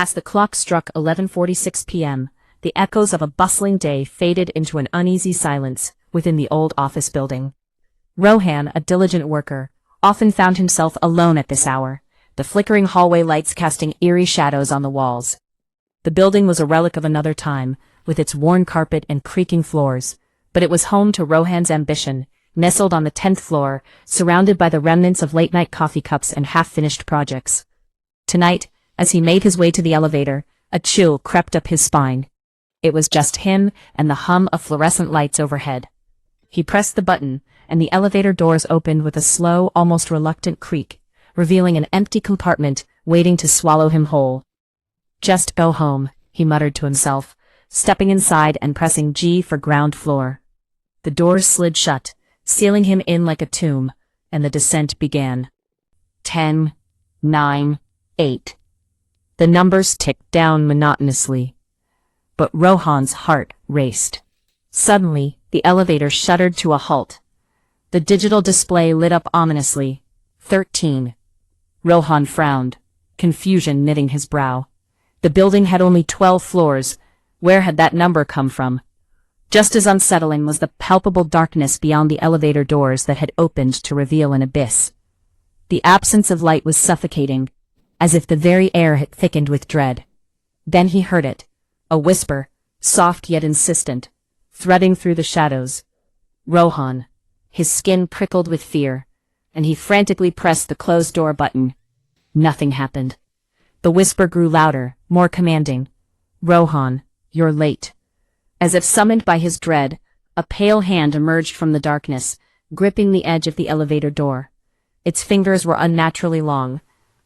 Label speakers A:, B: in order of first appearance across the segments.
A: As the clock struck 11:46 p.m., the echoes of a bustling day faded into an uneasy silence within the old office building. Rohan, a diligent worker, often found himself alone at this hour, the flickering hallway lights casting eerie shadows on the walls. The building was a relic of another time, with its worn carpet and creaking floors, but it was home to Rohan's ambition, nestled on the 10th floor, surrounded by the remnants of late-night coffee cups and half-finished projects. Tonight, as he made his way to the elevator, a chill crept up his spine. It was just him and the hum of fluorescent lights overhead. He pressed the button, and the elevator doors opened with a slow, almost reluctant creak, revealing an empty compartment waiting to swallow him whole. "Just go home," he muttered to himself, stepping inside and pressing G for ground floor. The doors slid shut, sealing him in like a tomb, and the descent began. 10, 9, 8. The numbers ticked down monotonously. But Rohan's heart raced. Suddenly, the elevator shuddered to a halt. The digital display lit up ominously. 13. Rohan frowned, confusion knitting his brow. The building had only 12 floors. Where had that number come from? Just as unsettling was the palpable darkness beyond the elevator doors that had opened to reveal an abyss. The absence of light was suffocating, as if the very air had thickened with dread. Then he heard it, a whisper, soft yet insistent, threading through the shadows. Rohan. His skin prickled with fear, and he frantically pressed the closed door button. Nothing happened. The whisper grew louder, more commanding. "Rohan, you're late." As if summoned by his dread, a pale hand emerged from the darkness, gripping the edge of the elevator door. Its fingers were unnaturally long,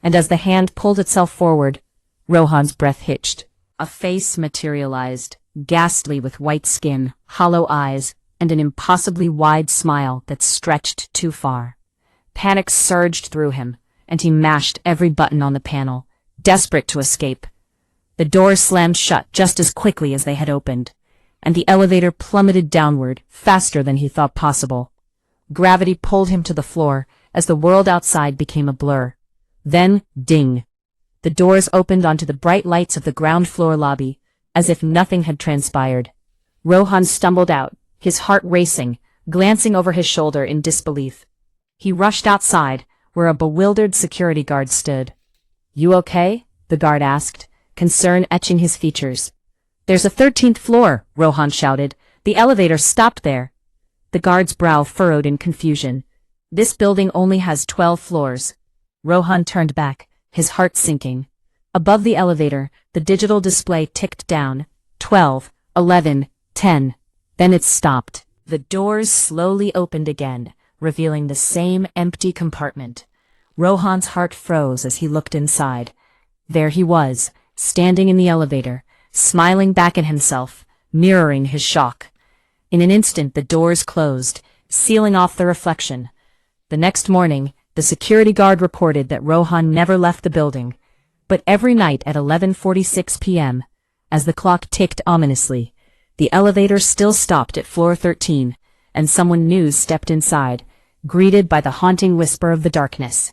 A: and as the hand pulled itself forward, Rohan's breath hitched. A face materialized, ghastly with white skin, hollow eyes, and an impossibly wide smile that stretched too far. Panic surged through him, and he mashed every button on the panel, desperate to escape. The doors slammed shut just as quickly as they had opened, and the elevator plummeted downward, faster than he thought possible. Gravity pulled him to the floor as the world outside became a blur. Then, ding! The doors opened onto the bright lights of the ground floor lobby, as if nothing had transpired. Rohan stumbled out, his heart racing, glancing over his shoulder in disbelief. He rushed outside, where a bewildered security guard stood. "You okay?" the guard asked, concern etching his features. "There's a 13th floor," Rohan shouted. "The elevator stopped there." The guard's brow furrowed in confusion. "This building only has 12 floors." Rohan turned back, his heart sinking. Above the elevator, the digital display ticked down. 12, 11, 10. Then it stopped. The doors slowly opened again, revealing the same empty compartment. Rohan's heart froze as he looked inside. There he was, standing in the elevator, smiling back at himself, mirroring his shock. In an instant the doors closed, sealing off the reflection. The next morning, the security guard reported that Rohan never left the building, but every night at 11:46 p.m., as the clock ticked ominously, the elevator still stopped at floor 13, and someone new stepped inside, greeted by the haunting whisper of the darkness.